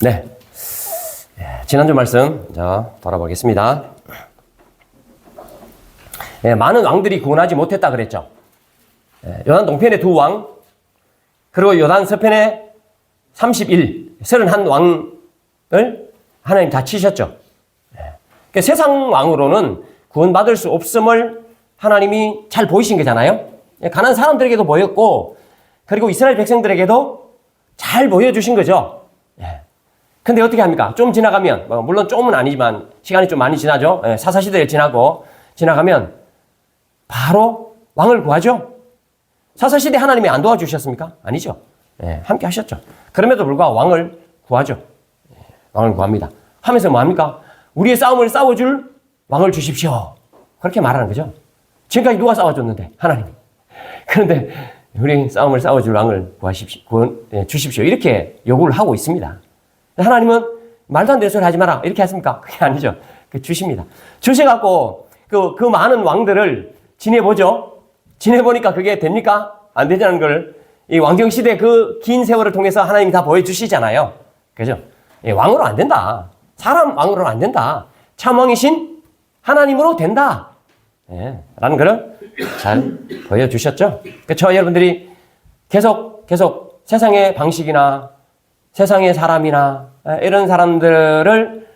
네. 지난주 말씀, 돌아보겠습니다. 많은 왕들이 구원하지 못했다 그랬죠. 요단 동편의 2왕, 그리고 요단 서편의 31왕을 하나님 다 치셨죠. 그러니까 세상 왕으로는 구원받을 수 없음을 하나님이 잘 보이신 거잖아요. 가난한 사람들에게도 보였고, 그리고 이스라엘 백성들에게도 잘 보여주신 거죠. 근데 어떻게 합니까? 좀 지나가면, 물론 조금은 아니지만 시간이 좀 많이 지나죠. 사사시대를 지나가면 바로 왕을 구하죠. 사사시대 하나님이 안 도와주셨습니까? 아니죠. 함께 하셨죠. 그럼에도 불구하고 왕을 구하죠. 왕을 구합니다. 하면서 뭐합니까? 우리의 싸움을 싸워줄 왕을 주십시오. 그렇게 말하는 거죠. 지금까지 누가 싸워줬는데? 하나님이. 그런데 우리 싸움을 싸워줄 왕을 주십시오. 이렇게 요구를 하고 있습니다. 하나님은 말도 안 되는 소리 하지 마라. 이렇게 하십니까? 그게 아니죠. 주십니다. 주셔갖고 그 많은 왕들을 지내보죠. 지내보니까 그게 됩니까? 안 되자는 걸 이 왕정시대 그 긴 세월을 통해서 하나님이 다 보여주시잖아요. 그죠? 왕으로 안 된다. 사람 왕으로는 안 된다. 참 왕이신 하나님으로 된다. 라는 것을 잘 보여주셨죠. 저와 여러분들이 계속 세상의 방식이나 세상의 사람이나 이런 사람들을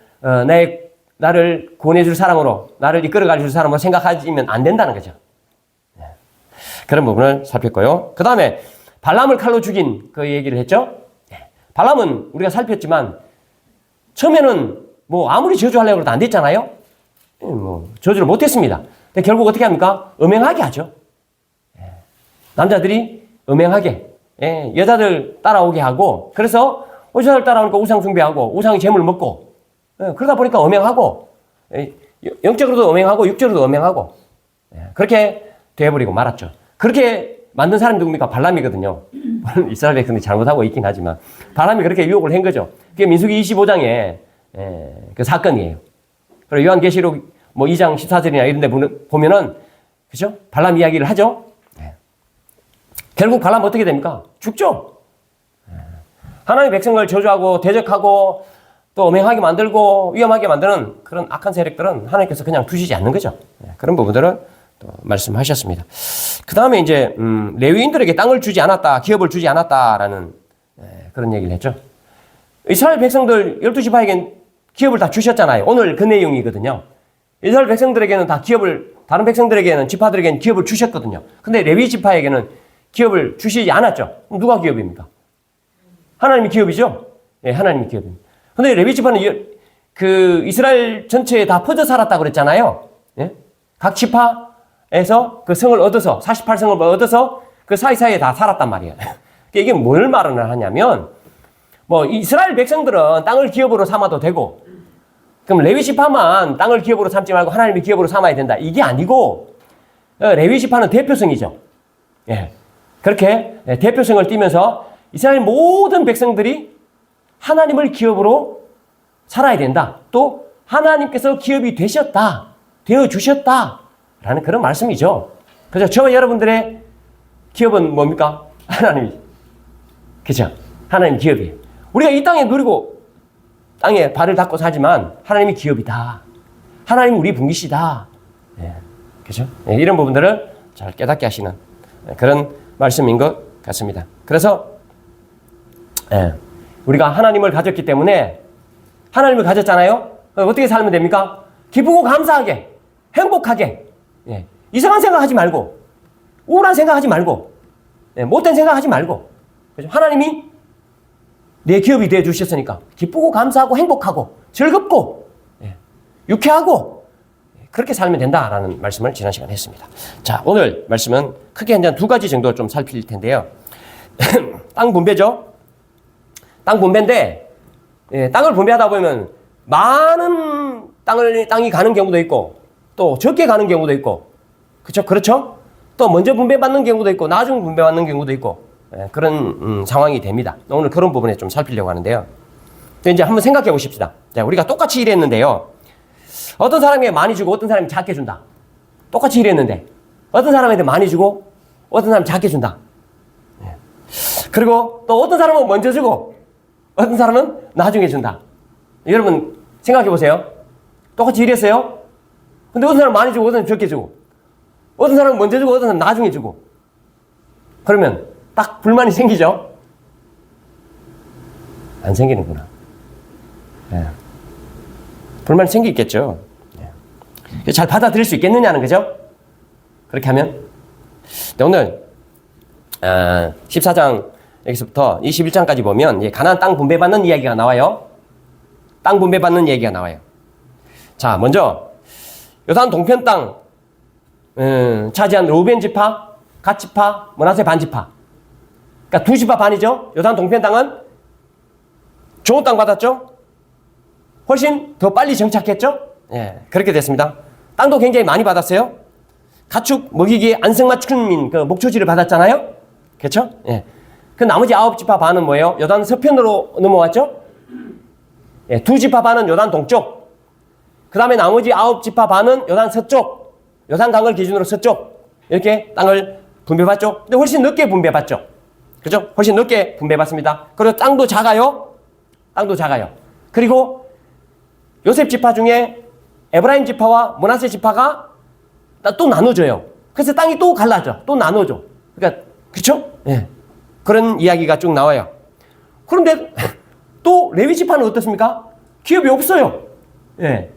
나를 구원해줄 사람으로, 나를 이끌어가줄 사람으로 생각하시면 안 된다는 거죠. 그런 부분을 살폈고요. 그 다음에 발람을 칼로 죽인 그 얘기를 했죠. 발람은 우리가 살폈지만 처음에는 아무리 저주하려고 해도 안 됐잖아요. 저주를 못했습니다. 근데 결국 어떻게 합니까? 음행하게 하죠. 남자들이 음행하게, 여자들 따라오게 하고, 그래서 여자들 따라오니까 우상 숭배하고 우상의 재물 먹고, 그러다 보니까 음행하고, 영적으로도 음행하고 육적으로도 음행하고, 그렇게 되어버리고 말았죠. 그렇게 만든 사람이 누굽니까? 발람이거든요. 이스라엘 백성들이 잘못하고 있긴 하지만 발람이 그렇게 유혹을 한 거죠. 그게 민수기 25장의 그 사건이에요. 그리고 요한계시록 2장 14절이나 이런 데 보면은, 그죠? 발람 이야기를 하죠. 결국 발람 어떻게 됩니까? 죽죠. 하나님의 백성을 저주하고 대적하고 또 음행하게 만들고 위험하게 만드는 그런 악한 세력들은 하나님께서 그냥 두시지 않는 거죠. 그런 부분들을 또 말씀하셨습니다. 그 다음에 이제 레위인들에게 땅을 주지 않았다, 기업을 주지 않았다라는 그런 얘기를 했죠. 이스라엘 백성들 12지파에겐 기업을 다 주셨잖아요. 오늘 그 내용이거든요. 이스라엘 백성들에게는 다 기업을, 다른 백성들에게는, 지파들에게는 기업을 주셨거든요. 근데 레위 지파에게는 기업을 주시지 않았죠. 누가 기업입니까? 하나님이 기업이죠. 하나님이 기업입니다. 근데 레위 지파는 그 이스라엘 전체에 다 퍼져 살았다고 그랬잖아요. 각 지파에서 그 성을 얻어서, 48성을 얻어서 그 사이사이에 다 살았단 말이에요. 이게 뭘 말을 하냐면, 이스라엘 백성들은 땅을 기업으로 삼아도 되고, 그럼 레위 지파만 땅을 기업으로 삼지 말고 하나님의 기업으로 삼아야 된다. 이게 아니고, 레위 지파는 대표성이죠. 그렇게 대표성을 띠면서 이스라엘 모든 백성들이 하나님을 기업으로 살아야 된다. 또 하나님께서 기업이 되어주셨다. 라는 그런 말씀이죠. 그래서 저와 여러분들의 기업은 뭡니까? 하나님이. 그죠? 하나님 기업이에요. 우리가 이 땅에 누리고 땅에 발을 닦고 사지만 하나님이 기업이다. 하나님 우리 분기시다. 그죠? 이런 부분들을 잘 깨닫게 하시는 그런 말씀인 것 같습니다. 그래서 우리가 하나님을 가졌기 때문에, 하나님을 가졌잖아요. 어떻게 살면 됩니까? 기쁘고 감사하게, 행복하게, 이상한 생각하지 말고, 우울한 생각하지 말고, 못된 생각하지 말고, 그죠? 하나님이 내 기업이 되어 주셨으니까 기쁘고 감사하고 행복하고 즐겁고 유쾌하고 그렇게 살면 된다라는 말씀을 지난 시간에 했습니다. 자, 오늘 말씀은 크게 한 2가지 정도 좀 살필 텐데요. 땅 분배죠. 땅 분배인데, 땅을 분배하다 보면 많은 땅이 가는 경우도 있고, 또 적게 가는 경우도 있고, 그렇죠? 또 먼저 분배받는 경우도 있고, 나중 분배받는 경우도 있고, 그런 상황이 됩니다. 오늘 그런 부분에 좀 살피려고 하는데요. 이제 한번 생각해 보십시다. 자, 우리가 똑같이 일했는데요. 어떤 사람에게 많이 주고 어떤 사람이 작게 준다. 똑같이 일했는데 어떤 사람한테 많이 주고 어떤 사람이 작게 준다. 그리고 또 어떤 사람은 먼저 주고 어떤 사람은 나중에 준다. 여러분 생각해 보세요. 똑같이 이랬어요. 근데 어떤 사람은 많이 주고 어떤 사람은 적게 주고 어떤 사람은 먼저 주고 어떤 사람은 나중에 주고 그러면 딱 불만이 생기죠? 안 생기는구나. 예. 불만이 생기겠죠. 예. 잘 받아들일 수 있겠느냐는 거죠. 그렇게 하면 오늘 14장 여기서부터 21장까지 보면 가나안 땅 분배받는 이야기가 나와요. 땅 분배받는 얘기가 나와요. 자, 먼저 요단 동편 땅 차지한 루벤 지파, 갓 지파, 므낫세 반 지파. 그러니까 두 지파 반이죠. 요단 동편 땅은 좋은 땅 받았죠. 훨씬 더 빨리 정착했죠. 예, 그렇게 됐습니다. 땅도 굉장히 많이 받았어요. 가축 먹이기 안성맞춤인 그 목초지를 받았잖아요. 그렇죠? 예. 그 나머지 9지파 반은 뭐예요? 요단 서편으로 넘어왔죠. 예, 2지파 반은 요단 동쪽. 그 다음에 나머지 9지파 반은 요단 서쪽. 요단강을 기준으로 서쪽. 이렇게 땅을 분배받죠. 근데 훨씬 늦게 분배받죠. 그죠? 훨씬 늦게 분배받습니다. 그리고 땅도 작아요. 땅도 작아요. 그리고 요셉 지파 중에 에브라임 지파와 므낫세 지파가 또 나눠져요. 그래서 땅이 또 갈라져. 또 나눠져. 그러니까, 그쵸? 예. 그런 이야기가 쭉 나와요. 그런데 또 레위 지파는 어떻습니까? 기업이 없어요. 예.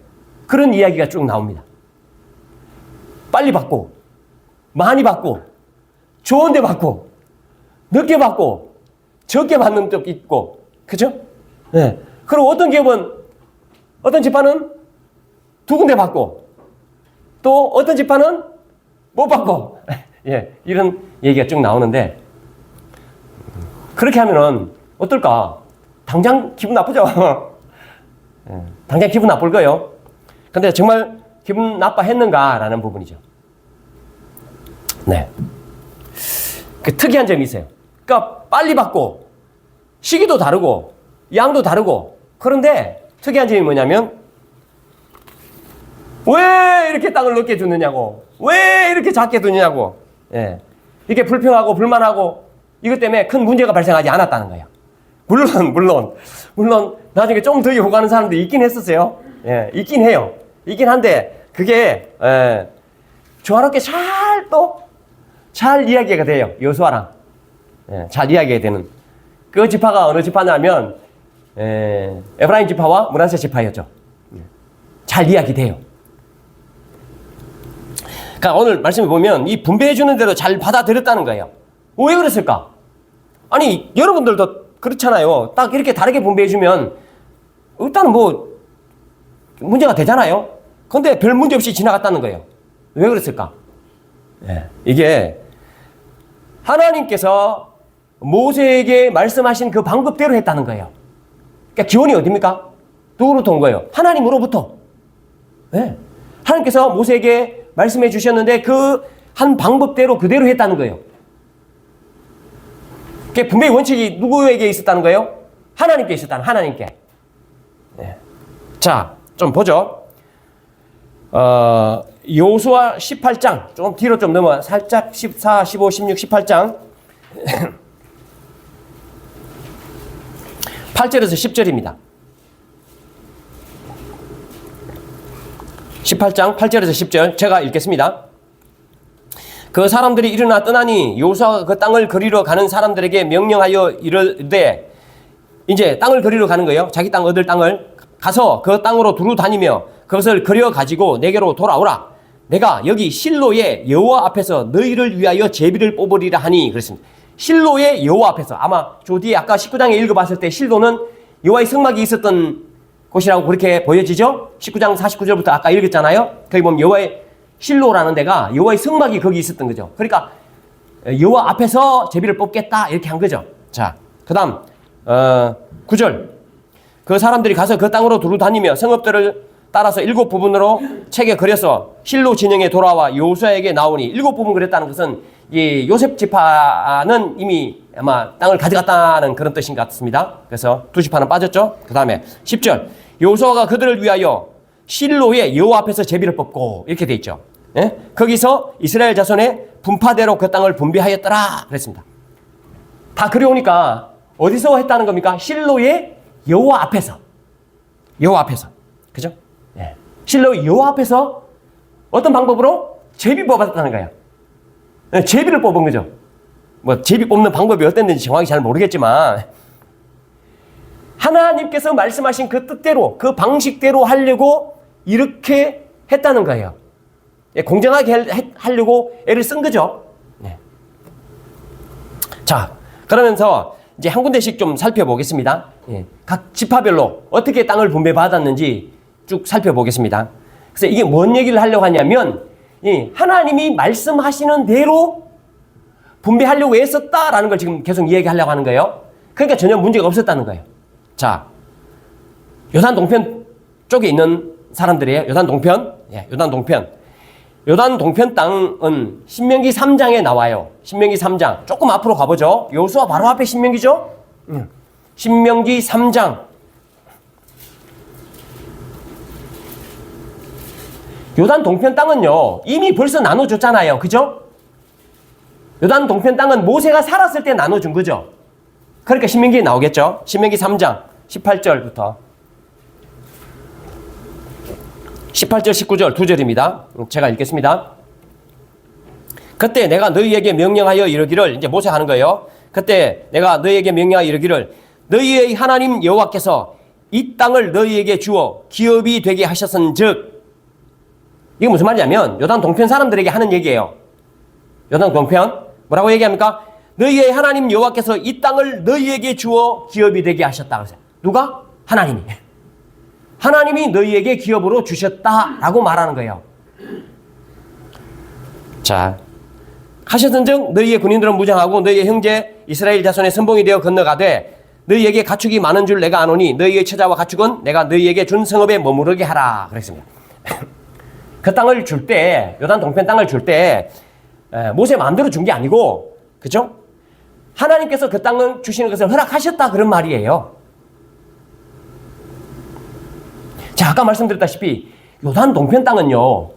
그런 이야기가 쭉 나옵니다. 빨리 받고, 많이 받고, 좋은 데 받고, 늦게 받고, 적게 받는 적 있고, 그죠? 예. 그리고 어떤 기업은, 어떤 지파는 2군데 받고, 또 어떤 지파는 못 받고, 예. 이런 얘기가 쭉 나오는데, 그렇게 하면은 어떨까? 당장 기분 나쁘죠? 예. 당장 기분 나쁠 거예요. 근데 정말 기분 나빠했는가라는 부분이죠. 네. 그 특이한 점이 있어요. 그러니까 빨리 받고, 시기도 다르고, 양도 다르고, 그런데 특이한 점이 뭐냐면, 왜 이렇게 땅을 넓게 주느냐고, 왜 이렇게 작게 두느냐고, 예. 이게 불평하고 불만하고, 이것 때문에 큰 문제가 발생하지 않았다는 거예요. 물론, 나중에 좀 더 요구하는 사람들이 있긴 했었어요. 예, 있긴 해요. 있긴 한데, 그게, 조화롭게 잘 이야기가 돼요. 여호수아랑. 예, 잘 이야기가 되는. 그 지파가 어느 지파냐면, 에브라임 지파와 므낫세 지파였죠. 잘 이야기돼요. 그러니까 오늘 말씀을 보면 이 분배해주는 대로 잘 받아들였다는 거예요. 왜 그랬을까? 아니, 여러분들도 그렇잖아요. 딱 이렇게 다르게 분배해주면 일단은 뭐 문제가 되잖아요. 근데 별 문제 없이 지나갔다는 거예요. 왜 그랬을까? 예, 이게 하나님께서 모세에게 말씀하신 그 방법대로 했다는 거예요. 그러니까 기원이 어디입니까? 누구로부터 온 거예요? 하나님으로부터. 예, 하나님께서 모세에게 말씀해 주셨는데 그 한 방법대로 그대로 했다는 거예요. 그 분배의 원칙이 누구에게 있었다는 거예요? 하나님께 있었다는, 하나님께. 네. 자, 좀 보죠. 여호수아 18장, 좀 뒤로 좀 넘어, 살짝 14, 15, 16, 18장. 8절에서 10절입니다. 18장 8절에서 10절 제가 읽겠습니다. 그 사람들이 일어나 떠나니 여호수아가 그 땅을 그리러 가는 사람들에게 명령하여 이르되, 이제 땅을 그리러 가는 거예요. 자기 땅 얻을 땅을 가서 그 땅으로 두루 다니며 그것을 그려 가지고 내게로 돌아오라. 내가 여기 실로의 여호와 앞에서 너희를 위하여 제비를 뽑으리라 하니 그랬습니다. 실로의 여호와 앞에서, 아마 저 뒤에 아까 19장에 읽어봤을 때 실로는 여호와의 성막이 있었던 곳이라고 그렇게 보여지죠? 19장 49절부터 아까 읽었잖아요. 거기 보면 여호와의 실로라는 데가 여호와의 성막이 거기 있었던 거죠. 그러니까 여호와 앞에서 제비를 뽑겠다 이렇게 한 거죠. 자, 그 다음 9절. 그 사람들이 가서 그 땅으로 두루 다니며 성읍들을 따라서 7부분으로 책에 그려서 실로 진영에 돌아와 여호수아에게 나오니, 7부분 그렸다는 것은 이 요셉 지파는 이미 아마 땅을 가져갔다는 그런 뜻인 것 같습니다. 그래서 2지파는 빠졌죠. 그 다음에 10절. 여호수아가 그들을 위하여 실로의 여호와 앞에서 제비를 뽑고, 이렇게 돼 있죠. 예? 거기서 이스라엘 자손의 분파대로 그 땅을 분배하였더라 그랬습니다. 다 그려오니까 어디서 했다는 겁니까? 실로의 여호와 앞에서. 여호와 앞에서. 그죠? 예. 실로의 여호와 앞에서 어떤 방법으로? 제비 뽑았다는 거예요. 예, 제비를 뽑은 거죠. 뭐 제비 뽑는 방법이 어땠는지 정확히 잘 모르겠지만 하나님께서 말씀하신 그 뜻대로 그 방식대로 하려고 이렇게 했다는 거예요. 예, 공정하게 하려고 애를 쓴 거죠. 네. 자, 그러면서 이제 한 군데씩 좀 살펴보겠습니다. 예, 각 지파별로 어떻게 땅을 분배받았는지 쭉 살펴보겠습니다. 그래서 이게 뭔 얘기를 하려고 하냐면 하나님이 말씀하시는 대로 분배하려고 애썼다라는 걸 지금 계속 이야기하려고 하는 거예요. 그러니까 전혀 문제가 없었다는 거예요. 자, 요단 동편 쪽에 있는 사람들이에요. 요단 동편. 예, 요단 동편. 요단 동편 땅은 신명기 3장에 나와요. 신명기 3장. 조금 앞으로 가보죠. 여호수아 바로 앞에 신명기죠. 신명기 3장. 요단 동편 땅은요, 이미 벌써 나눠줬잖아요. 그죠? 요단 동편 땅은 모세가 살았을 때 나눠준 거죠. 그러니까 신명기에 나오겠죠. 신명기 3장 18절부터 18절 19절 두 절입니다. 제가 읽겠습니다. 그때 내가 너희에게 명령하여 이르기를, 이제 모세 하는 거예요. 그때 내가 너희에게 명령하여 이르기를 너희의 하나님 여호와께서 이 땅을 너희에게 주어 기업이 되게 하셨은즉, 이게 무슨 말이냐면 요단 동편 사람들에게 하는 얘기예요. 요단 동편 뭐라고 얘기합니까? 너희의 하나님 여호와께서 이 땅을 너희에게 주어 기업이 되게 하셨다. 그래서 누가? 하나님이. 하나님이 너희에게 기업으로 주셨다라고 말하는 거예요. 자, 하셨은즉 너희의 군인들은 무장하고 너희의 형제 이스라엘 자손의 선봉이 되어 건너가되 너희에게 가축이 많은 줄 내가 아노니 너희의 처자와 가축은 내가 너희에게 준 성읍에 머무르게 하라. 그랬습니다. 그 땅을 줄 때, 요단 동편 땅을 줄 때 모세 마음대로 준 게 아니고, 그죠? 하나님께서 그 땅을 주시는 것을 허락하셨다, 그런 말이에요. 자, 아까 말씀드렸다시피 요단 동편 땅은요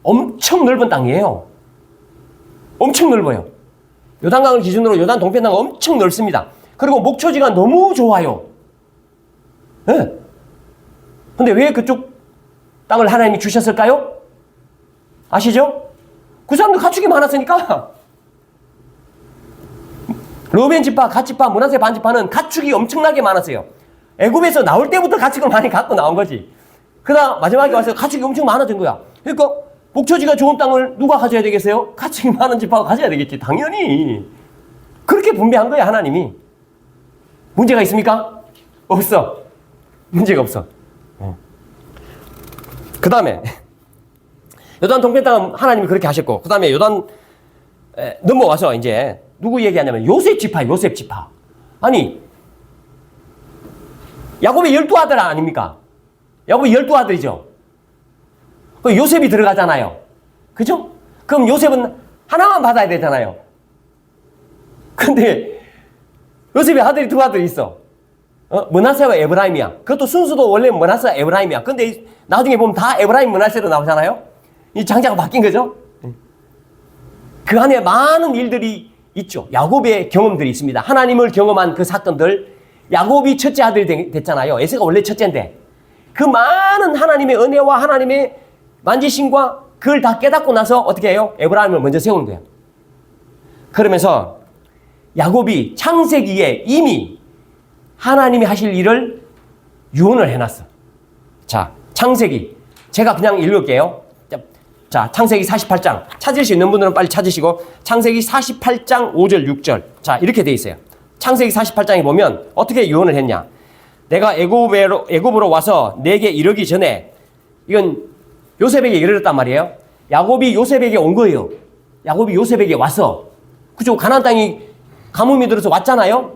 엄청 넓은 땅이에요. 엄청 넓어요. 요단강을 기준으로 요단 동편 땅은 엄청 넓습니다. 그리고 목초지가 너무 좋아요. 네. 근데 왜 그쪽 땅을 하나님이 주셨을까요? 아시죠? 그 사람들 가축이 많았으니까. 르우벤 지파, 갓 지파, 므낫세 반 지파는 가축이 엄청나게 많았어요. 애굽에서 나올 때부터 가축을 많이 갖고 나온 거지. 그다음 마지막에 와서 가축이 엄청 많아진 거야. 그러니까 목초지가 좋은 땅을 누가 가져야 되겠어요? 가축이 많은 지파가 가져야 되겠지. 당연히. 그렇게 분배한 거야, 하나님이. 문제가 있습니까? 없어. 문제가 없어. 그 다음에 요단 동편 땅은 하나님이 그렇게 하셨고, 그 다음에 요단 넘어와서 이제 누구 얘기하냐면 요셉 지파, 요셉 지파. 아니, 야곱의 12아들 아닙니까? 야곱이 12아들이죠. 요셉이 들어가잖아요. 그죠? 그럼 요셉은 하나만 받아야 되잖아요. 근데 요셉의 아들이 두 아들이 있어. 므낫세와 에브라임이야. 그것도 순수도 원래 므낫세와 에브라임이야. 근데 나중에 보면 다 에브라임 므낫세로 나오잖아요. 이 장자가 바뀐 거죠. 그 안에 많은 일들이 있죠. 야곱의 경험들이 있습니다. 하나님을 경험한 그 사건들. 야곱이 첫째 아들이 됐잖아요. 에서가 원래 첫째인데 그 많은 하나님의 은혜와 하나님의 만지심과 그걸 다 깨닫고 나서 어떻게 해요? 에브라임을 먼저 세우는 거예요. 그러면서 야곱이 창세기에 이미 하나님이 하실 일을 유언을 해놨어. 자, 창세기. 제가 그냥 읽을게요. 자, 창세기 48장. 찾을 수 있는 분들은 빨리 찾으시고, 창세기 48장 5절, 6절. 자, 이렇게 돼 있어요. 창세기 48장에 보면 어떻게 유언을 했냐. 내가 애굽으로 와서 내게 이르기 전에, 이건 요셉에게 이르렀단 말이에요. 야곱이 요셉에게 온 거예요. 야곱이 요셉에게 와서, 그죠? 가나안 땅이 가뭄이 들어서 왔잖아요.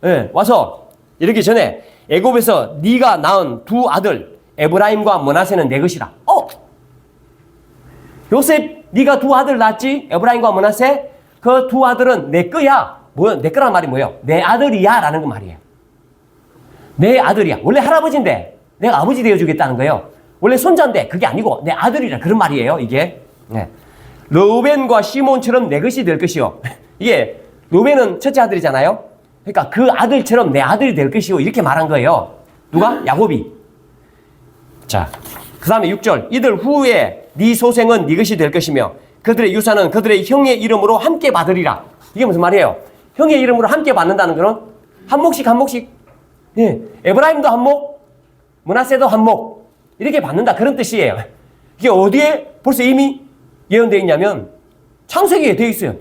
네, 와서 이르기 전에 애굽에서 네가 낳은 두 아들 에브라임과 므낫세는 내 것이라. 요셉, 네가 두 아들 낳았지? 에브라임과 므낫세? 그 두 아들은 내 거야. 내 거란 말이 뭐예요? 내 아들이야 라는 거 말이에요. 내 아들이야. 원래 할아버지인데 내가 아버지 되어주겠다는 거예요. 원래 손자인데 그게 아니고 내 아들이라, 그런 말이에요, 이게. 네. 르우벤과 시몬처럼 내 것이 될 것이요. 이게 르우벤은 첫째 아들이잖아요. 그러니까 그 아들처럼 내 아들이 될 것이요. 이렇게 말한 거예요. 누가? 야곱이. 자, 그 다음에 6절. 이들 후에 네 소생은 네 것이 될 것이며 그들의 유산은 그들의 형의 이름으로 함께 받으리라. 이게 무슨 말이에요? 형의 이름으로 함께 받는다는 거는 한 몫씩 한 몫씩. 예, 에브라임도 한 몫, 므낫세도 한 몫. 이렇게 받는다. 그런 뜻이에요. 이게 어디에 벌써 이미 예언되어 있냐면 창세기에 되어 있어요.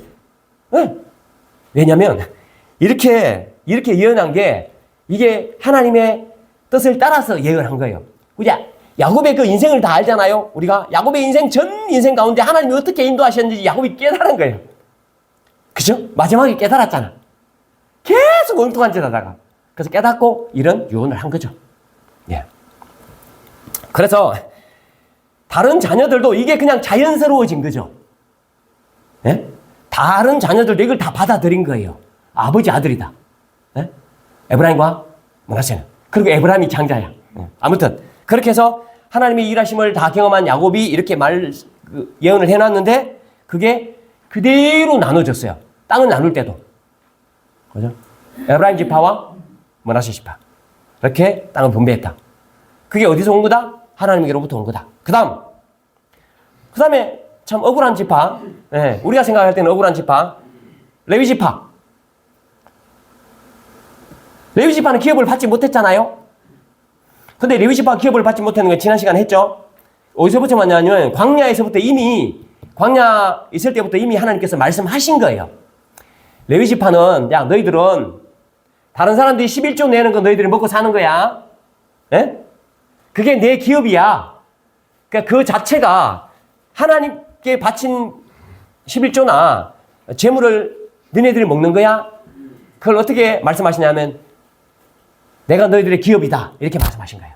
예. 왜냐면 이렇게 예언한 게 이게 하나님의 뜻을 따라서 예언한 거예요. 그죠? 야곱의 그 인생을 다 알잖아요. 우리가 야곱의 인생 전 인생 가운데 하나님이 어떻게 인도하셨는지 야곱이 깨달은 거예요. 그죠? 마지막에 깨달았잖아. 계속 엉뚱한 짓 하다가. 그래서 깨닫고 이런 유언을 한 거죠. 예. 그래서 다른 자녀들도 이게 그냥 자연스러워진 거죠. 예? 다른 자녀들도 이걸 다 받아들인 거예요. 아버지 아들이다. 예? 에브라임과 므낫세는. 그리고 에브라임이 장자야. 예. 아무튼 그렇게 해서 하나님의 일하심을 다 경험한 야곱이 이렇게 예언을 해놨는데 그게 그대로 나눠졌어요. 땅을 나눌 때도. 그죠? 에브라임 지파와 므낫세 지파. 이렇게 땅을 분배했다. 그게 어디서 온 거다? 하나님께로부터 온 거다. 그 다음에 참 억울한 지파. 예, 우리가 생각할 때는 억울한 지파. 레위 지파. 레위 지파는 기업을 받지 못했잖아요. 근데 레위 지파가 기업을 받지 못하는 건 지난 시간에 했죠. 어디서부터 왔냐면 광야 있을 때부터 이미 하나님께서 말씀하신 거예요. 레위 지파는 야 너희들은 다른 사람들이 11조 내는 거 너희들이 먹고 사는 거야. 예? 그게 내 기업이야. 그러니까 그 자체가 하나님께 바친 11조나 재물을 너희들이 먹는 거야. 그걸 어떻게 말씀하시냐면 내가 너희들의 기업이다. 이렇게 말씀하신 거예요.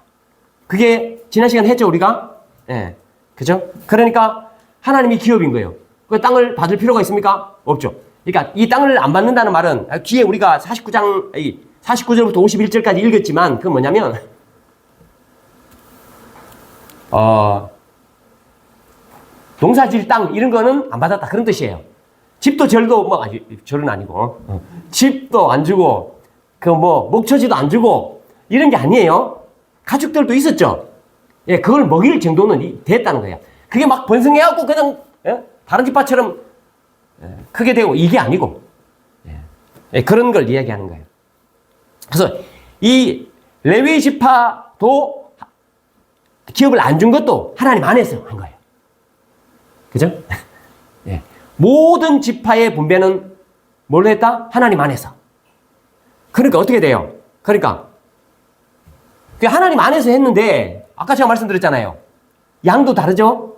그게 지난 시간에 했죠, 우리가? 예. 그죠? 그러니까 하나님이 기업인 거예요. 그 땅을 받을 필요가 있습니까? 없죠. 그러니까 이 땅을 안 받는다는 말은 뒤에 우리가 49절부터 51절까지 읽었지만 그건 뭐냐면 농사질 땅 이런 거는 안 받았다 그런 뜻이에요. 집도 절도 절은 아니고 집도 안 주고 그 목초지도 안 주고 이런 게 아니에요. 가축들도 있었죠. 예, 그걸 먹일 정도는 됐다는 거예요. 그게 막 번성해갖고 그냥 다른 지파처럼 크게 되고 이게 아니고 그런 걸 이야기하는 거예요. 그래서 이 레위 지파도 기업을 안 준 것도 하나님 안에서 한 거예요. 그죠? 예. 모든 지파의 분배는 뭘로 했다? 하나님 안에서. 그러니까 어떻게 돼요? 그러니까 하나님 안에서 했는데 아까 제가 말씀드렸잖아요. 양도 다르죠?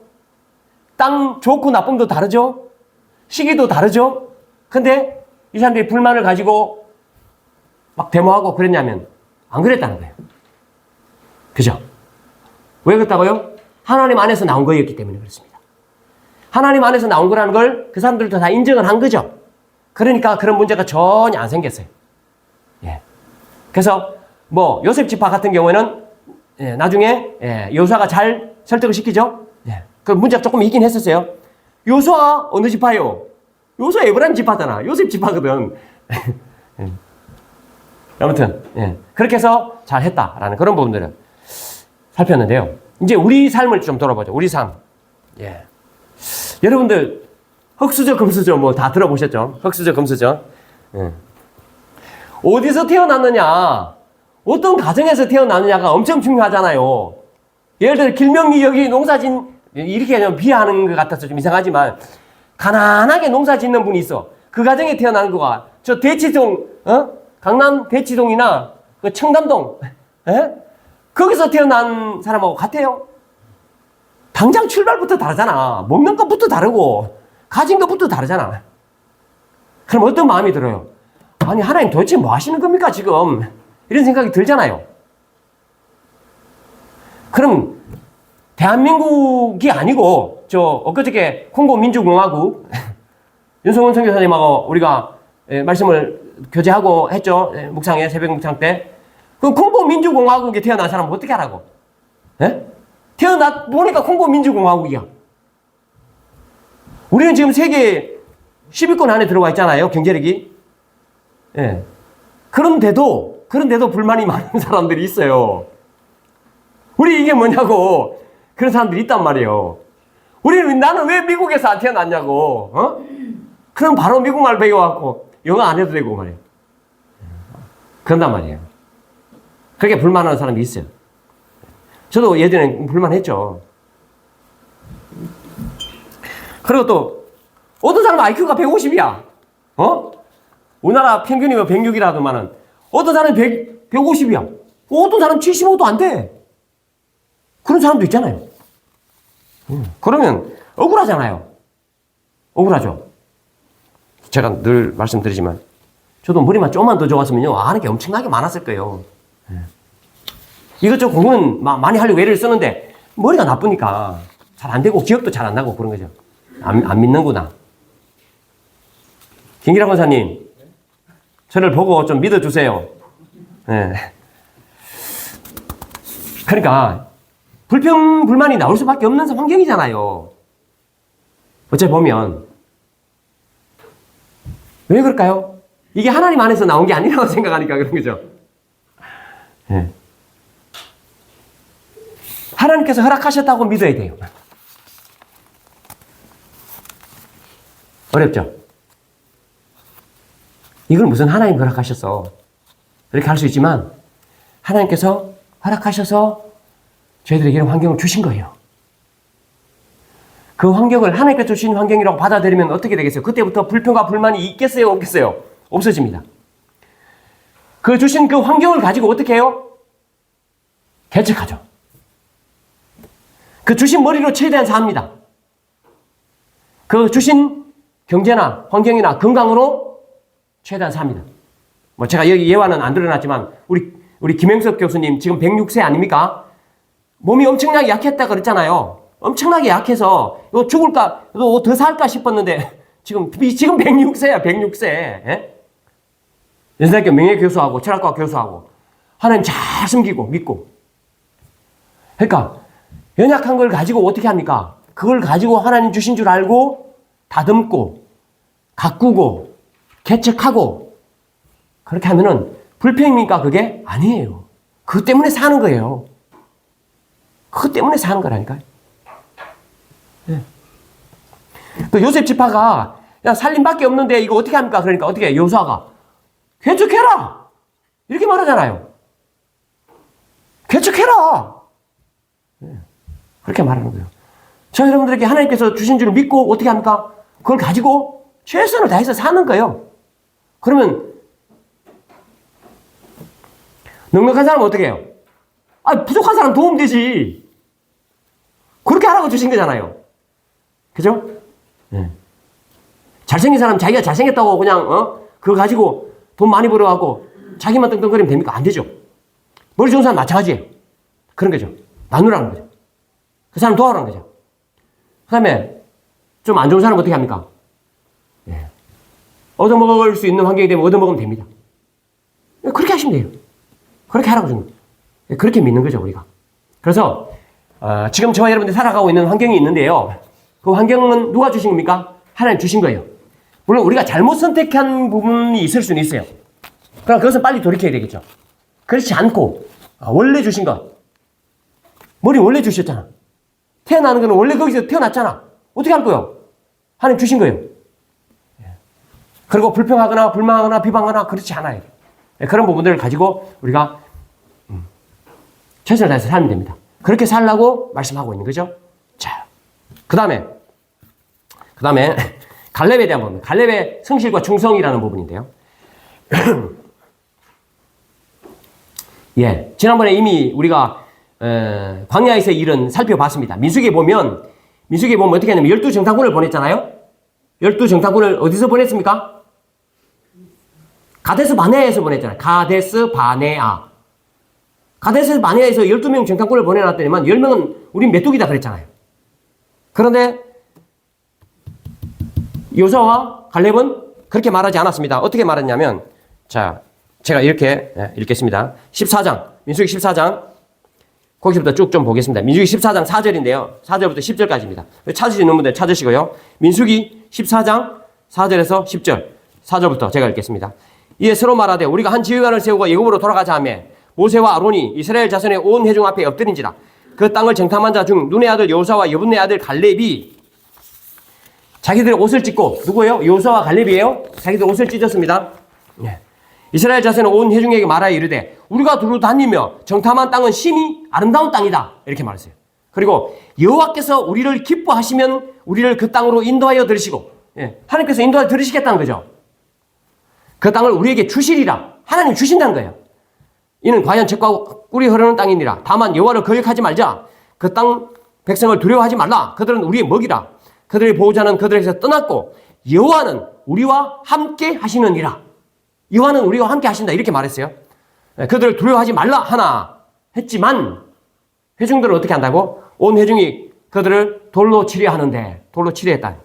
땅 좋고 나쁨도 다르죠? 시기도 다르죠? 근데 이 사람들이 불만을 가지고 막 데모하고 그랬냐면 안 그랬다는 거예요. 그죠? 왜 그랬다고요? 하나님 안에서 나온 거였기 때문에 그렇습니다. 하나님 안에서 나온 거라는 걸 그 사람들도 다 인정을 한 거죠. 그러니까 그런 문제가 전혀 안 생겼어요. 예. 그래서 요셉 지파 같은 경우에는 나중에 여호수아가 잘 설득을 시키죠. 예. 그 문제가 조금 있긴 했었어요. 여호수아 어느 지파요? 여호수아 에브라임 지파잖아. 요셉 지파거든. 아무튼 그렇게 해서 잘 했다라는 그런 부분들을 살폈는데요. 이제 우리 삶을 좀 돌아보죠. 우리 삶. 예. 여러분들 흙수저 금수저 다 들어보셨죠? 흙수저 금수저. 예. 어디서 태어났느냐, 어떤 가정에서 태어났느냐가 엄청 중요하잖아요. 예를 들어 길명리 여기 농사진 이렇게 그냥 비하하는 것 같아서 좀 이상하지만 가난하게 농사 짓는 분이 있어. 그 가정에 태어난 거가 저 대치동, 강남 대치동이나 그 청담동, 거기서 태어난 사람하고 같아요? 당장 출발부터 다르잖아. 먹는 것부터 다르고 가진 것부터 다르잖아. 그럼 어떤 마음이 들어요? 아니 하나님 도대체 뭐 하시는 겁니까 지금? 이런 생각이 들잖아요. 그럼 대한민국이 아니고 엊그저께 콩고 민주공화국 윤석원 선교사님하고 우리가 말씀을 교제하고 했죠. 묵상회 새벽 묵상 때. 그 콩고 민주공화국에 태어난 사람은 어떻게 하라고? 태어나 보니까 콩고 민주공화국이야. 우리는 지금 세계 10위권 안에 들어와 있잖아요. 경제력이. 예. 그런데도 불만이 많은 사람들이 있어요. 우리 이게 뭐냐고. 그런 사람들이 있단 말이에요. 나는 왜 미국에서 안 태어났냐고. 그럼 바로 미국 말 배워갖고 영어 안 해도 되고 말이에요. 그런단 말이에요. 그렇게 불만하는 사람이 있어요. 저도 예전에 불만했죠. 그리고 또 어떤 사람은 IQ가 150이야. 우리나라 평균이 106이라도만은 어떤 사람은 150이야. 어떤 사람은 75도 안 돼. 그런 사람도 있잖아요. 그러면 억울하잖아요. 억울하죠. 제가 늘 말씀드리지만 저도 머리만 좀만 더 좋았으면요 아는 게 엄청나게 많았을 거예요. 이것저것 공부는 많이 하려고 애를 쓰는데 머리가 나쁘니까 잘 안 되고 기억도 잘 안 나고 그런 거죠. 안 믿는구나. 김기란 권사님, 저를 보고 좀 믿어주세요. 네. 그러니까 불평불만이 나올 수밖에 없는 환경이잖아요. 어째 보면 왜 그럴까요? 이게 하나님 안에서 나온 게 아니라고 생각하니까 그런 거죠. 네. 하나님께서 허락하셨다고 믿어야 돼요. 어렵죠? 이걸 무슨 하나님 허락하셨어. 이렇게 할 수 있지만 하나님께서 허락하셔서 저희들에게 이런 환경을 주신 거예요. 그 환경을 하나님께서 주신 환경이라고 받아들이면 어떻게 되겠어요? 그때부터 불평과 불만이 있겠어요? 없겠어요? 없어집니다. 그 주신 그 환경을 가지고 어떻게 해요? 개척하죠. 그 주신 머리로 최대한 삽니다. 그 주신 경제나 환경이나 건강으로 최대한 삽니다. 뭐 제가 여기 예화는 안 드러났지만 우리 김영석 교수님 지금 106세 아닙니까? 몸이 엄청나게 약했다 그랬잖아요. 엄청나게 약해서 죽을까 더 살까 싶었는데 지금 106세야 106세. 예? 연세대학교 명예교수하고 철학과 교수하고 하나님 잘 숨기고 믿고. 그러니까 연약한 걸 가지고 어떻게 합니까? 그걸 가지고 하나님 주신 줄 알고 다듬고 가꾸고 개척하고 그렇게 하면은 불평입니까? 그게 아니에요. 그것 때문에 사는 거예요. 그것 때문에 사는 거라니까요. 네. 그 요셉 지파가 야 살림밖에 없는데 이거 어떻게 합니까? 그러니까 어떻게 해? 여호수아가 개척해라 이렇게 말하잖아요. 개척해라. 네. 그렇게 말하는 거예요. 저 여러분들에게 하나님께서 주신 줄 믿고 어떻게 합니까? 그걸 가지고 최선을 다해서 사는 거예요. 그러면 넉넉한 사람은 어떻게 해요? 부족한 사람 도움 되지. 그렇게 하라고 주신 거잖아요. 그죠? 네. 잘생긴 사람 자기가 잘생겼다고 그냥 그거 가지고 돈 많이 벌어갖고 자기만 떵떵거리면 됩니까? 안 되죠. 머리 좋은 사람 마찬가지예요. 그런 거죠. 나누라는 거죠. 그 사람 도와라는 거죠. 그 다음에 좀 안 좋은 사람은 어떻게 합니까? 네. 얻어먹을 수 있는 환경이 되면 얻어먹으면 됩니다. 그렇게 하시면 돼요. 그렇게 하라고 주는 거예요. 그렇게 믿는 거죠, 우리가. 그래서 지금 저와 여러분들이 살아가고 있는 환경이 있는데요. 그 환경은 누가 주신 겁니까? 하나님 주신 거예요. 물론 우리가 잘못 선택한 부분이 있을 수는 있어요. 그럼 그것은 빨리 돌이켜야 되겠죠. 그렇지 않고 원래 주신 것. 머리 원래 주셨잖아. 태어나는 거는 원래 거기서 태어났잖아. 어떻게 할 거예요? 하나님 주신 거예요. 그리고 불평하거나 불만하거나 비방하거나 그렇지 않아요. 그런 부분들을 가지고 우리가 최선을 다해서 살면 됩니다. 그렇게 살라고 말씀하고 있는 거죠. 자, 그 다음에 갈렙에 대한 부분, 갈렙의 성실과 충성이라는 부분인데요. 예, 지난번에 이미 우리가 광야에서의 일은 살펴봤습니다. 민수기에 보면 어떻게 하냐면 12정탐꾼을 보냈잖아요. 12정탐꾼을 어디서 보냈습니까? 가데스 바네아에서 보냈잖아요. 가데스 바네아에서 12명 정탐꾼을 보내놨더니만 10명은 우린 메뚜기다 그랬잖아요. 그런데 여호수아와 갈렙은 그렇게 말하지 않았습니다. 어떻게 말했냐면 자, 제가 이렇게 읽겠습니다. 14장, 민수기 14장 거기서부터 쭉 좀 보겠습니다. 민수기 14장 4절인데요. 4절부터 10절까지입니다. 찾으시는 분들 찾으시고요. 민수기 14장 4절에서 10절, 4절부터 제가 읽겠습니다. 이에 서로 말하되 우리가 한 지휘관을 세우고 애굽으로 돌아가자 하며 모세와 아론이 이스라엘 자손의 온 회중 앞에 엎드린지라. 그 땅을 정탐한 자 중 눈의 아들 여호수아와 여분의 아들 갈렙이 자기들의 옷을 찢고, 누구예요? 여호수아와 갈렙이에요? 자기들 옷을 찢었습니다. 이스라엘 자손의 온 회중에게 말하여 이르되 우리가 두루 다니며 정탐한 땅은 심히 아름다운 땅이다, 이렇게 말했어요. 그리고 여호와께서 우리를 기뻐하시면 우리를 그 땅으로 인도하여 들으시고, 하나님께서 인도하여 들으시겠다는 거죠. 그 땅을 우리에게 주시리라. 하나님 주신다는 거예요. 이는 과연 젖과 꿀이 흐르는 땅이니라. 다만 여호와를 거역하지 말자. 그 땅 백성을 두려워하지 말라. 그들은 우리의 먹이라. 그들의 보호자는 그들에게서 떠났고 여호와는 우리와 함께 하시느니라. 여호와는 우리와 함께 하신다, 이렇게 말했어요. 그들을 두려워하지 말라 하나 했지만 회중들은 어떻게 한다고? 온 회중이 그들을 돌로 치려 하는데 돌로 치려했다.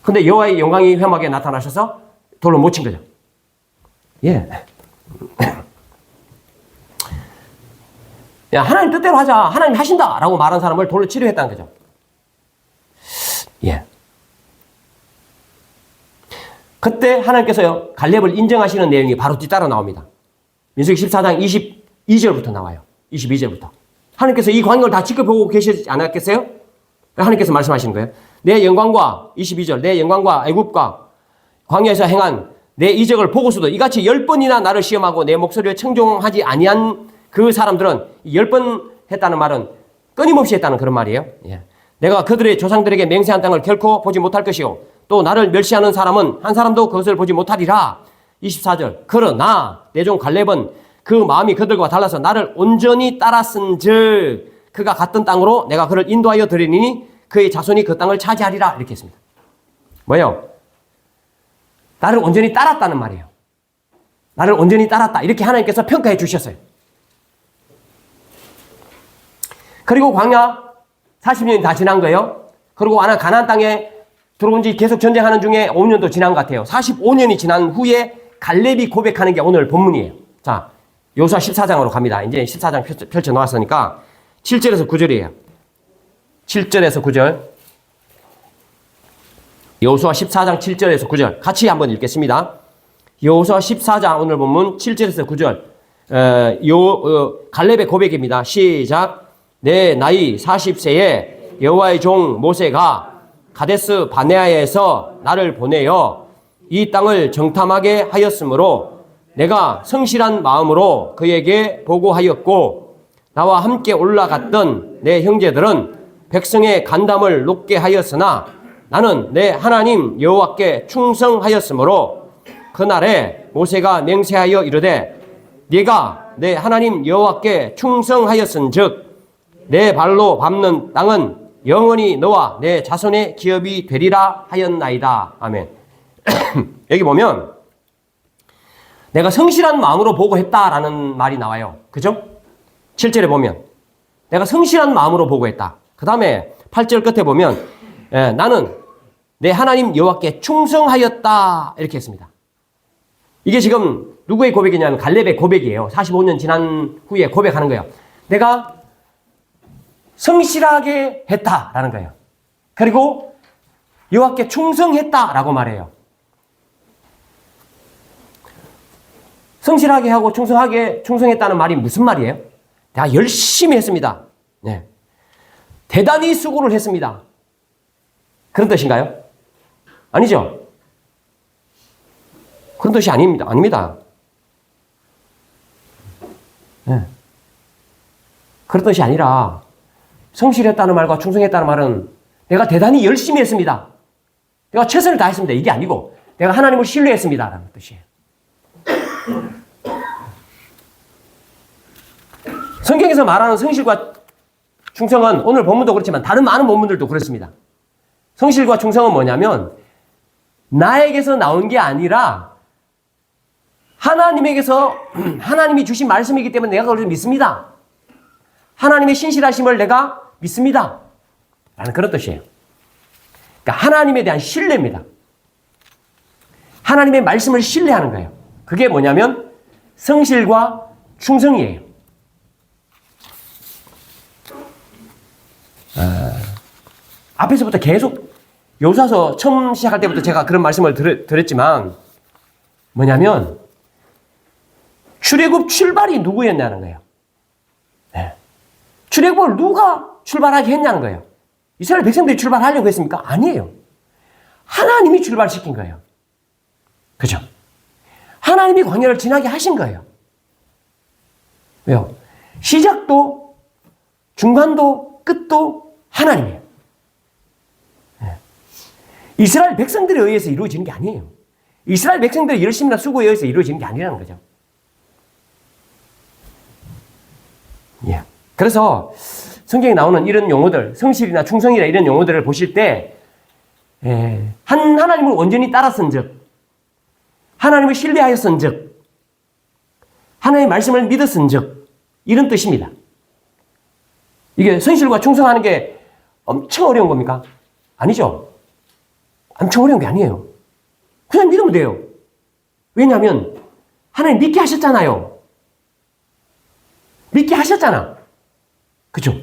근데 여호와의 영광이 회막에 나타나셔서 돌로 못 친 거죠. 예. 야, 하나님 뜻대로 하자. 하나님 하신다. 라고 말한 사람을 돌로 치려 했다는 거죠. 예. 그때 하나님께서요, 갈렙을 인정하시는 내용이 바로 뒤따라 나옵니다. 민수기 14장 22절부터 나와요. 22절부터. 하나님께서 이 광경을 다 지켜보고 계시지 않았겠어요? 하나님께서 말씀하시는 거예요. 내 영광과, 22절, 내 영광과 애굽과 광야에서 행한 내 이적을 보고서도 이같이 10번이나 나를 시험하고 내 목소리를 청종하지 아니한 그 사람들은 10번 했다는 말은 끊임없이 했다는 그런 말이에요. 예. 내가 그들의 조상들에게 맹세한 땅을 결코 보지 못할 것이요. 또 나를 멸시하는 사람은 한 사람도 그것을 보지 못하리라. 24절. 그러나 내 종 갈렙은 그 마음이 그들과 달라서 나를 온전히 따랐은 즉 그가 갔던 땅으로 내가 그를 인도하여 드리니 그의 자손이 그 땅을 차지하리라. 이렇게 했습니다. 뭐예요? 나를 온전히 따랐다는 말이에요. 나를 온전히 따랐다. 이렇게 하나님께서 평가해 주셨어요. 그리고 광야 40년이 다 지난 거예요. 그리고 가나안 땅에 들어온 지 계속 전쟁하는 중에 5년도 지난 것 같아요. 45년이 지난 후에 갈렙이 고백하는 게 오늘 본문이에요. 자, 여호수아 14장으로 갑니다. 이제 14장 펼쳐 놓았으니까 7절에서 9절이에요. 7절에서 9절. 여호수아 14장 7절에서 9절. 같이 한번 읽겠습니다. 여호수아 14장 오늘 본문 7절에서 9절. 갈렙의 고백입니다. 시작. 내 나이 40세에 여호와의 종 모세가 가데스 바네아에서 나를 보내어 이 땅을 정탐하게 하였으므로 내가 성실한 마음으로 그에게 보고하였고 나와 함께 올라갔던 내 형제들은 백성의 간담을 높게 하였으나 나는 내 하나님 여호와께 충성하였으므로 그날에 모세가 맹세하여 이르되 네가 내 하나님 여호와께 충성하였은즉 내 발로 밟는 땅은 영원히 너와 내 자손의 기업이 되리라 하였나이다. 아멘. 여기 보면 내가 성실한 마음으로 보고했다라는 말이 나와요. 그죠? 7절에 보면 내가 성실한 마음으로 보고했다. 그 다음에 8절 끝에 보면 나는 내 하나님 여호와께 충성하였다. 이렇게 했습니다. 이게 지금 누구의 고백이냐면 갈렙의 고백이에요. 45년 지난 후에 고백하는 거예요. 내가 성실하게 했다라는 거예요. 그리고 여호와께 충성했다라고 말해요. 성실하게 하고 충성했다는 말이 무슨 말이에요? 내가 열심히 했습니다. 네. 대단히 수고를 했습니다. 그런 뜻인가요? 아니죠? 그런 뜻이 아닙니다. 네. 그런 뜻이 아니라 성실했다는 말과 충성했다는 말은 내가 대단히 열심히 했습니다. 내가 최선을 다했습니다. 이게 아니고 내가 하나님을 신뢰했습니다. 라는 뜻이에요. 성경에서 말하는 성실과 충성은 오늘 본문도 그렇지만 다른 많은 본문들도 그렇습니다. 성실과 충성은 뭐냐면 나에게서 나온 게 아니라 하나님에게서 하나님이 주신 말씀이기 때문에 내가 그걸 믿습니다. 하나님의 신실하심을 내가 믿습니다. 라는 그런 뜻이에요. 그러니까 하나님에 대한 신뢰입니다. 하나님의 말씀을 신뢰하는 거예요. 그게 뭐냐면 성실과 충성이에요. 앞에서부터 계속 여호수아서 처음 시작할 때부터 제가 그런 말씀을 드렸지만 뭐냐면 출애굽 출발이 누구였냐는 거예요. 네. 출애굽을 누가 출발하게 했냐는 거예요. 이스라엘 백성들이 출발하려고 했습니까? 아니에요. 하나님이 출발시킨 거예요. 그죠? 하나님이 광야를 지나게 하신 거예요. 왜요? 시작도 중간도 끝도 하나님이에요. 네. 이스라엘 백성들에 의해서 이루어지는 게 아니에요. 이스라엘 백성들의 열심이나 수고에 의해서 이루어지는 게 아니라는 거죠. 예. 그래서 성경에 나오는 이런 용어들, 성실이나 충성이나 이런 용어들을 보실 때, 하나님을 온전히 따랐은즉, 하나님을 신뢰하였은즉, 하나님의 말씀을 믿었은즉, 이런 뜻입니다. 이게 성실과 충성하는 게 엄청 어려운 겁니까? 아니죠. 엄청 어려운 게 아니에요. 그냥 믿으면 돼요. 왜냐하면 하나님 믿게 하셨잖아요. 믿게 하셨잖아. 그죠?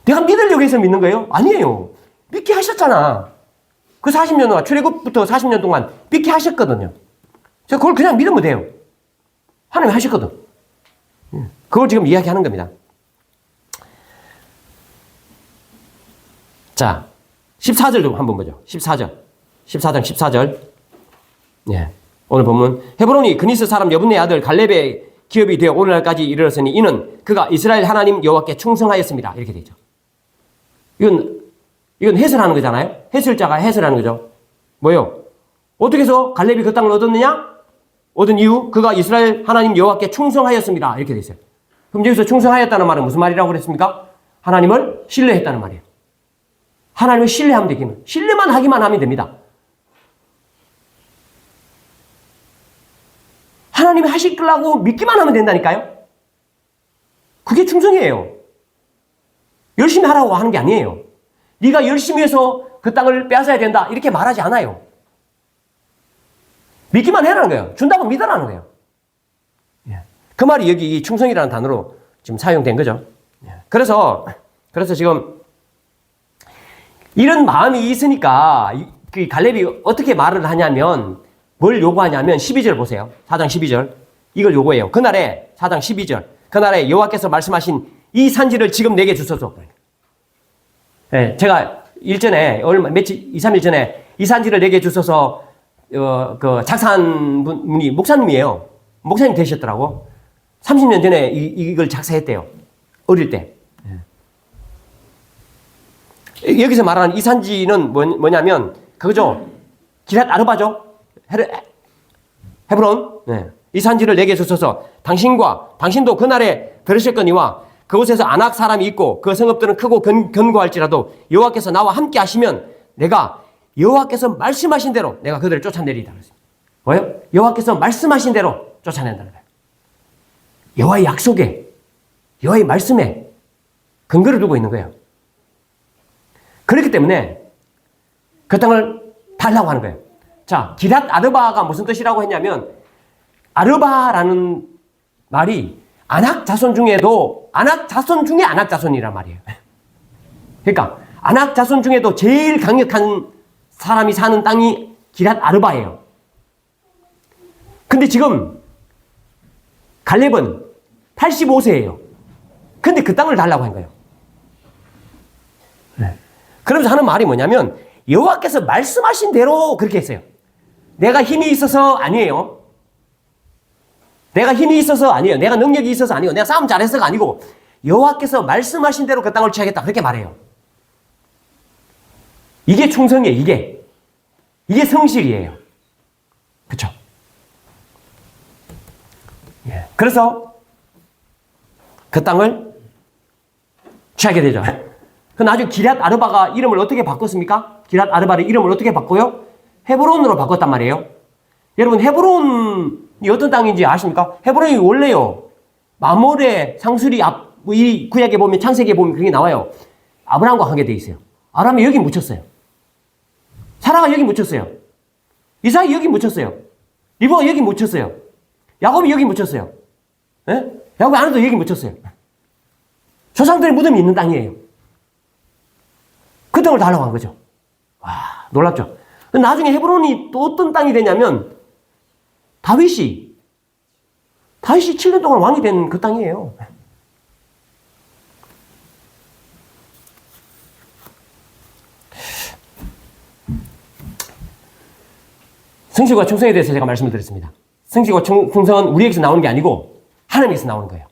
내가 믿으려고 해서 믿는 거예요? 아니에요. 믿게 하셨잖아. 그 40년 동안, 출애굽부터 40년 동안 믿게 하셨거든요. 그래서 그걸 그냥 믿으면 돼요. 하나님이 하셨거든. 그걸 지금 이야기하는 겁니다. 자, 14절도 한번 보죠. 14장 14절. 예. 오늘 보면 헤브론이 그니스 사람 여분의 아들 갈렙의 기업이 되어 오늘날까지 이르렀으니 이는 그가 이스라엘 하나님 여호와께 충성하였습니다. 이렇게 되죠. 이건 해설하는 거잖아요. 해설자가 해설하는 거죠. 뭐요? 어떻게 해서 갈렙이 그 땅을 얻었느냐? 얻은 이유 그가 이스라엘 하나님 여호와께 충성하였습니다. 이렇게 돼 있어요. 그럼 여기서 충성하였다는 말은 무슨 말이라고 그랬습니까? 하나님을 신뢰했다는 말이에요. 하나님을 신뢰하면 되기는 신뢰만 하기만 하면 됩니다. 하나님이 하실 거라고 믿기만 하면 된다니까요. 그게 충성이에요. 열심히 하라고 하는 게 아니에요. 네가 열심히 해서 그 땅을 빼앗아야 된다 이렇게 말하지 않아요. 믿기만 해라는 거예요. 준다고 믿으라는 거예요. 그 말이 여기 이 충성이라는 단어로 지금 사용된 거죠. 그래서 지금 이런 마음이 있으니까 그 갈렙이 어떻게 말을 하냐면 뭘 요구하냐면 12절 보세요. 4장 12절. 이걸 요구해요. 그날에 4장 12절. 그날에 여호와께서 말씀하신 이 산지를 지금 내게 주소서. 네, 제가 일전에 며칠 2, 3일 전에 이 산지를 내게 주소서 그 작사한 분이 목사님이에요. 목사님 되셨더라고. 30년 전에 이걸 작사했대요. 어릴 때. 여기서 말하는 이 산지는 뭐냐면 그거죠. 기랏 아르바죠. 헤브론. 네. 이 산지를 내게 주소서 당신도 그날에 들으셨거니와 그곳에서 아낙 사람이 있고 그 성읍들은 크고 견고할지라도 여호와께서 나와 함께 하시면 내가 여호와께서 말씀하신 대로 내가 그들을 쫓아내리다. 뭐예요? 여호와께서 말씀하신 대로 쫓아낸다는 거예요. 여호와의 약속에 여호와의 말씀에 근거를 두고 있는 거예요. 그렇기 때문에 그 땅을 달라고 하는 거예요. 자, 기랏 아르바가 무슨 뜻이라고 했냐면 아르바라는 말이 아낙 자손 중에도 아낙 자손 중에 아낙 자손이란 말이에요. 그러니까 아낙 자손 중에도 제일 강력한 사람이 사는 땅이 기랏 아르바예요. 근데 지금 갈렙은 85세예요. 근데 그 땅을 달라고 한 거예요. 그러면서 하는 말이 뭐냐면 여호와께서 말씀하신 대로 그렇게 했어요. 내가 힘이 있어서 아니에요. 내가 힘이 있어서 아니에요. 내가 능력이 있어서 아니에요. 내가 싸움 잘해서가 아니고 여호와께서 말씀하신 대로 그 땅을 취하겠다. 그렇게 말해요. 이게 충성이에요. 이게 성실이에요. 그렇죠? 예. 그래서 그 땅을 취하게 되죠. 그 나중에 기랏 아르바가 이름을 어떻게 바꿨습니까? 기랏 아르바의 이름을 어떻게 바꿔요? 헤브론으로 바꿨단 말이에요. 여러분 헤브론이 어떤 땅인지 아십니까? 헤브론이 원래요. 마몰의 상수리 앞 이 구약에 보면 창세기에 보면 그게 나와요. 아브라함과 하게 돼 있어요. 아브라함이 여기 묻혔어요. 사라가 여기 묻혔어요. 이삭이 여기 묻혔어요. 리브가 여기 묻혔어요. 야곱이 여기 묻혔어요. 예? 야곱의 아내도 여기 묻혔어요. 조상들의 무덤이 있는 땅이에요. 그 땅을 달라고 한 거죠. 와, 놀랍죠? 나중에 헤브론이 또 어떤 땅이 되냐면 다윗이 7년 동안 왕이 된 그 땅이에요. 성실과 충성에 대해서 제가 말씀을 드렸습니다. 성실과 충성은 우리에게서 나오는 게 아니고 하나님에게서 나오는 거예요.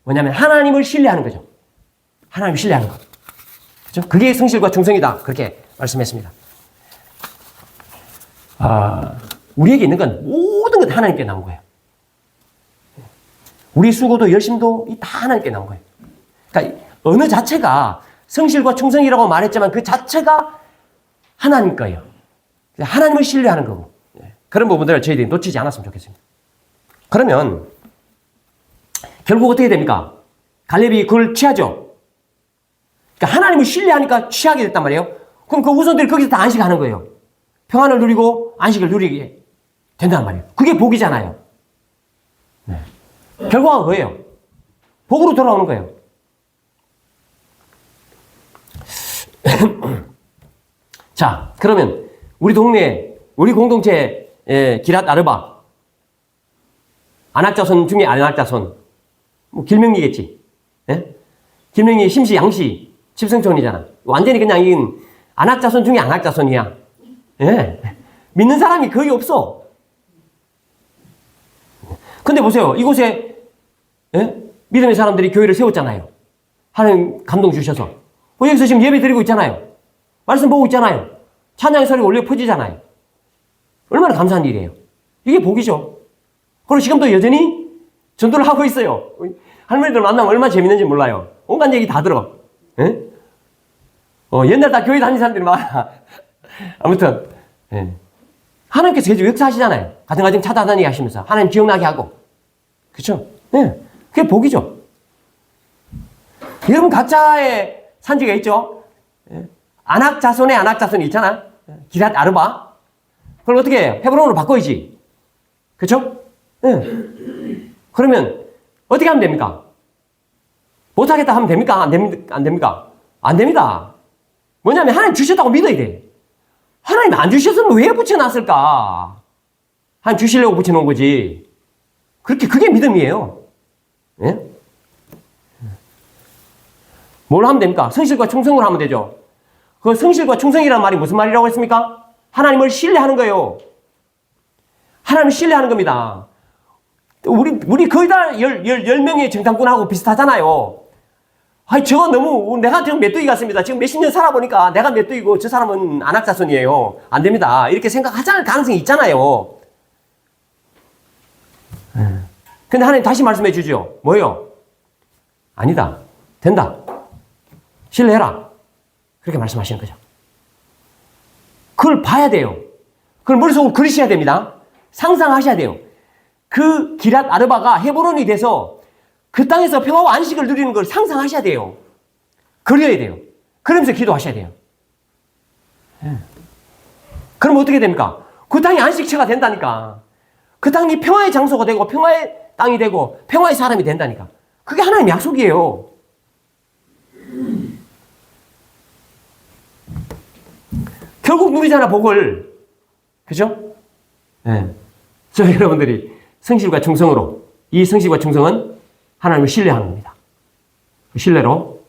뭐냐면 하나님을 신뢰하는 거죠. 하나님을 신뢰하는 거. 그죠? 그게 성실과 충성이다. 그렇게 말씀했습니다. 우리에게 있는 건 모든 것 하나님께 나온 거예요. 우리 수고도 열심도 다 하나님께 나온 거예요. 그러니까 어느 자체가 성실과 충성이라고 말했지만 그 자체가 하나님 거예요. 하나님을 신뢰하는 거고. 그런 부분들을 저희들이 놓치지 않았으면 좋겠습니다. 그러면 결국 어떻게 됩니까? 갈렙이 그걸 취하죠. 그러니까 하나님을 신뢰하니까 취하게 됐단 말이에요. 그럼 그 후손들이 거기서 다 안식하는 거예요. 평안을 누리고 안식을 누리게 된단 말이에요. 그게 복이잖아요. 네. 결과가 그거예요. 복으로 돌아오는 거예요. 자, 그러면 우리 동네, 우리 공동체 기랏 아르바 안악자손 중에 안악자손 뭐 길명리겠지. 예? 길명리 심씨 양씨 집성촌이잖아. 완전히 그냥 이 안악자손 중에 안악자손이야. 예. 믿는 사람이 거의 없어. 근데 보세요. 이곳에 믿음의 사람들이 교회를 세웠잖아요. 하나님 감동 주셔서. 여기서 지금 예배 드리고 있잖아요. 말씀 보고 있잖아요. 찬양의 소리가 올려 퍼지잖아요. 얼마나 감사한 일이에요. 이게 복이죠. 그리고 지금도 여전히 전도를 하고 있어요. 할머니들 만나면 얼마나 재밌는지 몰라요. 온갖 얘기 다 들어. 예? 옛날 다 교회 다니는 사람들이 많아. 아무튼 하나님께서 계속 역사하시잖아요. 가정가정 찾아다니게 하시면서 하나님 기억나게 하고. 그렇죠? 네. 그게 복이죠. 여러분 각자의 산지가 있죠. 안악자손의 안악자손이 있잖아. 기랏 아르바. 그걸 어떻게 해요? 헤브론으로 바꿔야지. 그렇죠? 네. 그러면 어떻게 하면 됩니까? 못하겠다 하면 됩니까? 안 됩니까? 안 됩니다. 뭐냐면 하나님 주셨다고 믿어야 돼. 하나님 안 주셨으면 왜 붙여놨을까? 하나님 주시려고 붙여놓은 거지. 그게 믿음이에요. 예? 뭘 하면 됩니까? 성실과 충성을 하면 되죠. 그 성실과 충성이라는 말이 무슨 말이라고 했습니까? 하나님을 신뢰하는 거예요. 하나님을 신뢰하는 겁니다. 우리 거의 다 10명의 정탐꾼하고 비슷하잖아요. 저거 너무, 내가 지금 메뚜기 같습니다. 지금 몇십 년 살아보니까 내가 메뚜기고 저 사람은 안악자손이에요. 안 됩니다. 이렇게 생각하자는 가능성이 있잖아요. 근데 하나님 다시 말씀해 주죠. 뭐예요? 아니다. 된다. 신뢰해라. 그렇게 말씀하시는 거죠. 그걸 봐야 돼요. 그걸 머릿속으로 그리셔야 됩니다. 상상하셔야 돼요. 그 기랏 아르바가 헤브론이 돼서 그 땅에서 평화와 안식을 누리는 걸 상상하셔야 돼요. 그려야 돼요. 그러면서 기도하셔야 돼요. 그럼 어떻게 됩니까? 그 땅이 안식처가 된다니까. 그 땅이 평화의 장소가 되고 평화의 땅이 되고 평화의 사람이 된다니까. 그게 하나님의 약속이에요. 결국 누리잖아, 복을. 그죠? 네. 저 여러분들이 성실과 충성으로, 이 성실과 충성은 하나님을 신뢰하는 겁니다. 그 신뢰로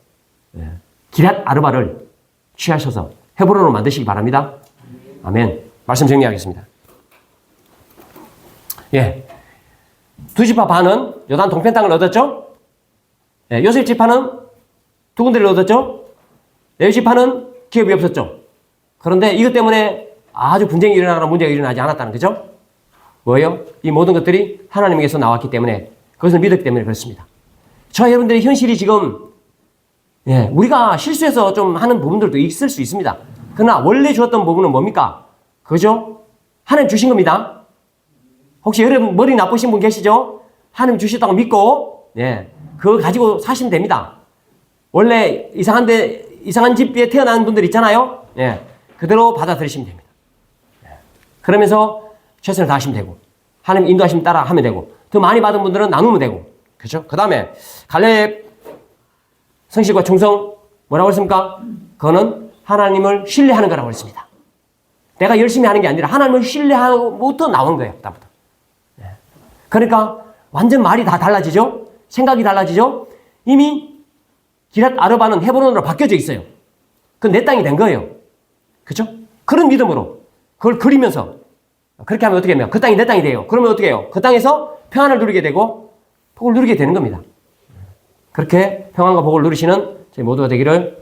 기랏 아르바를 취하셔서 헤브론으로 만드시기 바랍니다. 아멘. 말씀 정리하겠습니다. 예. 두 지파 반은 요단 동편 땅을 얻었죠? 예. 요셉 지파는 두 군데를 얻었죠? 레위 지파는 기업이 없었죠? 그런데 이것 때문에 아주 분쟁이 일어나거나 문제가 일어나지 않았다는 거죠? 뭐예요? 이 모든 것들이 하나님에게서 나왔기 때문에 그것을 믿었기 때문에 그렇습니다. 저와 여러분들의 현실이 지금 우리가 실수해서 좀 하는 부분들도 있을 수 있습니다. 그러나 원래 주었던 부분은 뭡니까? 그죠? 하나님 주신 겁니다. 혹시 여러분 머리 나쁘신 분 계시죠? 하나님 주셨다고 믿고 그거 가지고 사시면 됩니다. 원래 이상한 집에 태어난 분들 있잖아요. 그대로 받아들이시면 됩니다. 그러면서 최선을 다하시면 되고 하나님 인도하시면 따라 하면 되고 더 많이 받은 분들은 나누면 되고 그렇죠? 그 다음에 갈렙 성실과 충성 뭐라고 했습니까? 그거는 하나님을 신뢰하는 거라고 했습니다. 내가 열심히 하는 게 아니라 하나님을 신뢰하고부터 나오는 거예요. 그다음부터. 그러니까 완전 말이 다 달라지죠? 생각이 달라지죠? 이미 기랏 아르바는 헤브론으로 바뀌어져 있어요. 그건 내 땅이 된 거예요. 그죠? 그런 믿음으로 그걸 그리면서 그렇게 하면 어떻게 하면 그 땅이 내 땅이 돼요. 그러면 어떻게 해요? 그 땅에서 평안을 누리게 되고 복을 누리게 되는 겁니다. 그렇게 평안과 복을 누리시는 저희 모두가 되기를